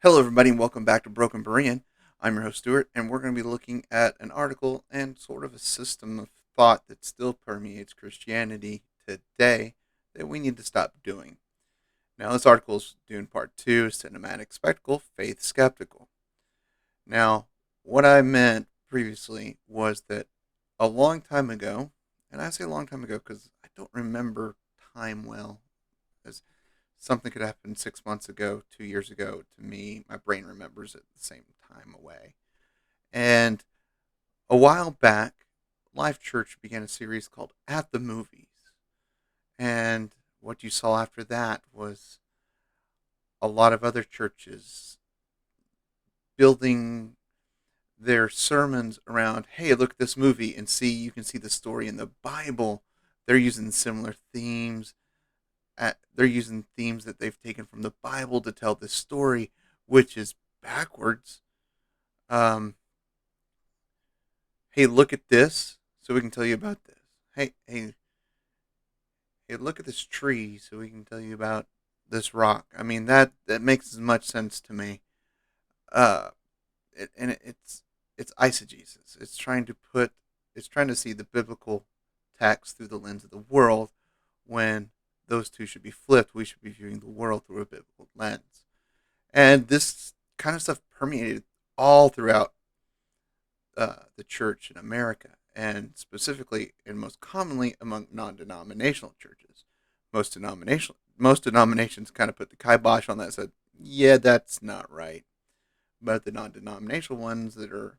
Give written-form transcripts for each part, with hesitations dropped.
Hello, everybody, and welcome back to Broken Berean. I'm your host, Stuart, and we're going to be looking at an article and sort of a system of thought that still permeates Christianity today that we need to stop doing. Now, this article is Dune Part 2, Cinematic Spectacle, Faith Skeptical. Now, what I meant previously was that a long time ago, and I say a long time ago because I don't remember time well, as something could happen 6 months ago, 2 years ago to me. My brain remembers it the same time away. And a while back, Life Church began a series called At the Movies. And what you saw after that was a lot of other churches building their sermons around, hey, look at this movie and see, you can see the story in the Bible. They're using similar themes. They're using themes that they've taken from the Bible to tell this story, which is backwards. Um, hey, look at this, so we can tell you about this. Hey, look at this tree, so we can tell you about this rock. I mean, that makes as much sense to me. Uh, it's eisegesis. It's trying to see the biblical text through the lens of the world when those two should be flipped. We should be viewing the world through a biblical lens. And this kind of stuff permeated all throughout the church in America, and specifically and most commonly among non-denominational churches. Most denominations kind of put the kibosh on that and said, yeah, that's not right. But the non-denominational ones that are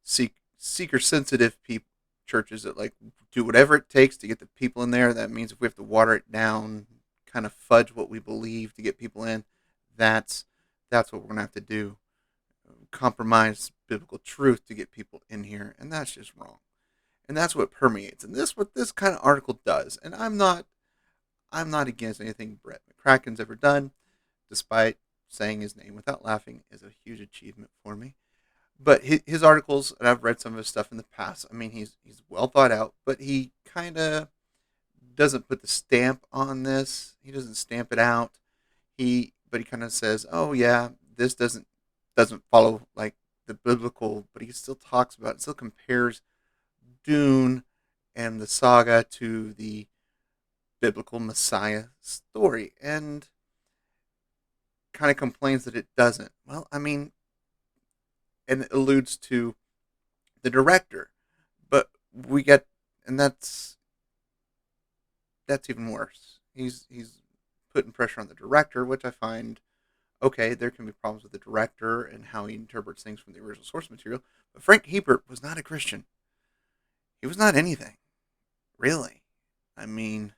seeker sensitive people, churches that like do whatever it takes to get the people in there. That means if we have to water it down, kind of fudge what we believe to get people in, that's that's what we're gonna have to do. Compromise biblical truth to get people in here, and that's just wrong. And that's what permeates. And this what this kind of article does. And I'm not against anything Brett McCracken's ever done, despite saying his name without laughing is a huge achievement for me. But his articles, and I've read some of his stuff in the past. I mean, he's well thought out, but he kind of doesn't put the stamp on this. He doesn't stamp it out. But he kind of says, "Oh yeah, this doesn't follow like the biblical," but he still talks about it, still compares Dune and the saga to the biblical Messiah story, and kind of complains that it doesn't. Well, I mean, and it alludes to the director, but we get, and that's even worse. He's putting pressure on the director, which I find okay. There can be problems with the director and how he interprets things from the original source material. But Frank Hebert was not a Christian. He was not anything, really. I mean,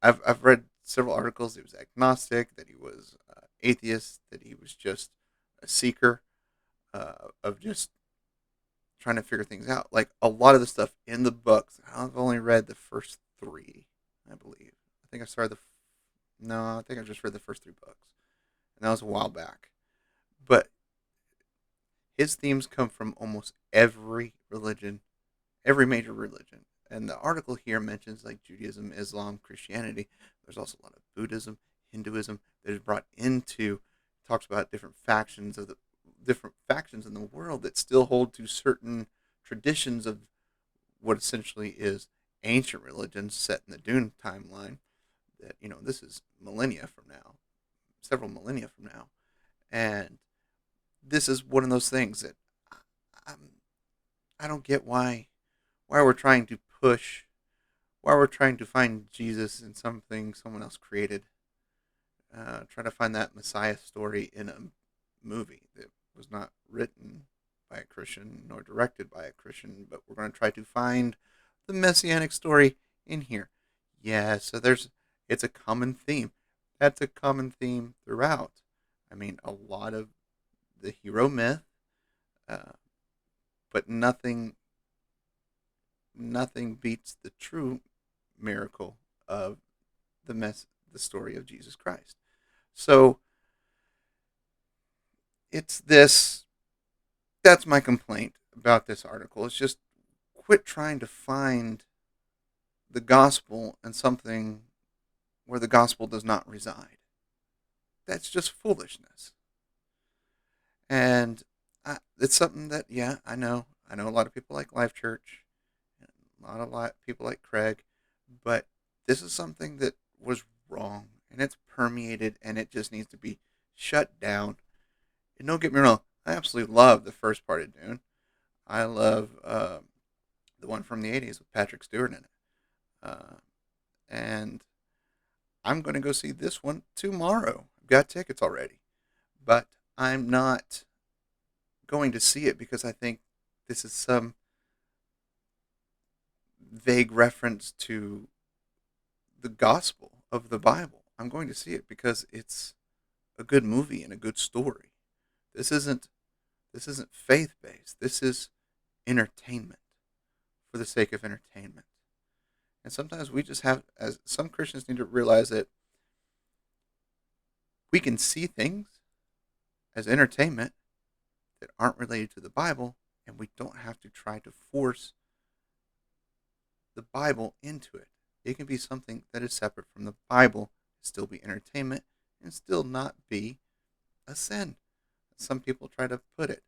I've read several articles. He was agnostic, that he was atheist, that he was just a seeker of just trying to figure things out. Like a lot of the stuff in the books, I've only read the first three, I believe. I think I started the no, I think I just read the first three books, and that was a while back. But his themes come from almost every religion, every major religion. And the article here mentions like Judaism, Islam, Christianity. There's also a lot of Buddhism, Hinduism that is brought into, talks about different factions in the world that still hold to certain traditions of what essentially is ancient religions set in the Dune timeline. That this is millennia from now, several millennia from now, and this is one of those things that I'm, I don't get why we're trying to push, why we're trying to find Jesus in something someone else created. Try to find that Messiah story in a movie that was not written by a Christian nor directed by a Christian, but we're going to try to find the messianic story in here. Yeah, so it's a common theme. That's a common theme throughout. I mean, a lot of the hero myth, uh, but nothing beats the true miracle of the story of Jesus Christ. So it's this. That's my complaint about this article. It's just quit trying to find the gospel in something where the gospel does not reside. that's just foolishness. And it's something that, yeah, I know a lot of people like Life Church, and a lot of people like Craig, but this is something that was wrong, and it's permeated, and it just needs to be shut down. And don't get me wrong, I absolutely love the first part of Dune. I love the one from the '80s with Patrick Stewart in it, uh, and I'm going to go see this one tomorrow. I've got tickets already, but I'm not going to see it because I think this is some vague reference to the gospel of the Bible. I'm going to see it because it's a good movie and a good story. This isn't this isn't faith based. This is entertainment for the sake of entertainment. And sometimes we just have, as some Christians need to realize that we can see things as entertainment that aren't related to the Bible, and we don't have to try to force the Bible into it. It can be something that is separate from the Bible, still be entertainment, and still not be a sin. Some people try to put it.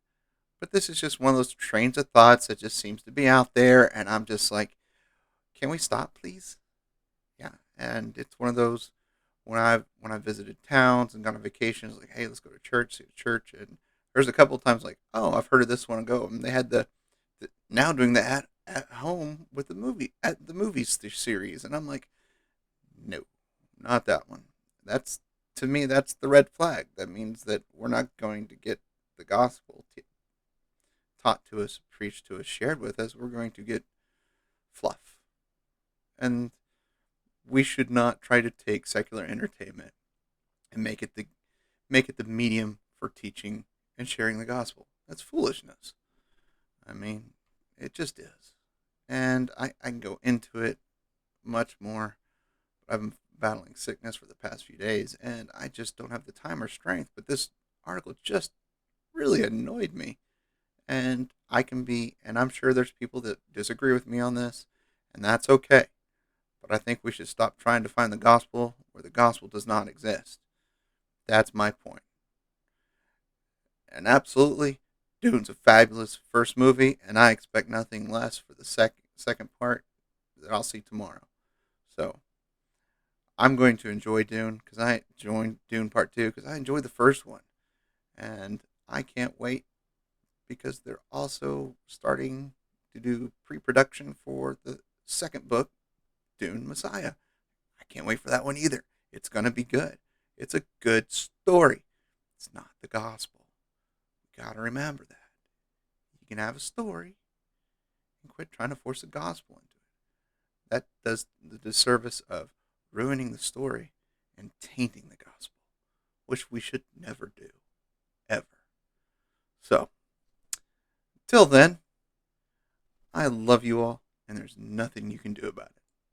But this is just one of those trains of thoughts that just seems to be out there, and I'm just like, can we stop, please? Yeah, and it's one of those when I visited towns and gone on vacations, like, hey, let's go to church, see a church, and there's a couple of times like, oh, I've heard of this one, go, and they had the now doing the at home with the movie at the movies series, and I'm like, no, not that one. That's to me, that's the red flag. That means that we're not going to get the gospel taught to us, preached to us, shared with us. We're going to get fluff, and we should not try to take secular entertainment and make it the medium for teaching and sharing the gospel. That's foolishness. I mean, it just is. And I can go into it much more. I've been battling sickness for the past few days, and I just don't have the time or strength. But this article just really annoyed me. And and I'm sure there's people that disagree with me on this, and that's okay. But I think we should stop trying to find the gospel where the gospel does not exist. That's my point. And absolutely, Dune's a fabulous first movie, and I expect nothing less for the second part that I'll see tomorrow. So I'm going to enjoy Dune because I joined Dune Part Two because I enjoyed the first one, and I can't wait because they're also starting to do pre-production for the second book, Dune Messiah. I can't wait for that one either. It's gonna be good. It's a good story. It's not the gospel. You gotta remember that. You can have a story and quit trying to force the gospel into it. That does the disservice of ruining the story and tainting the gospel, which we should never do, ever. So, till then, I love you all, and there's nothing you can do about it.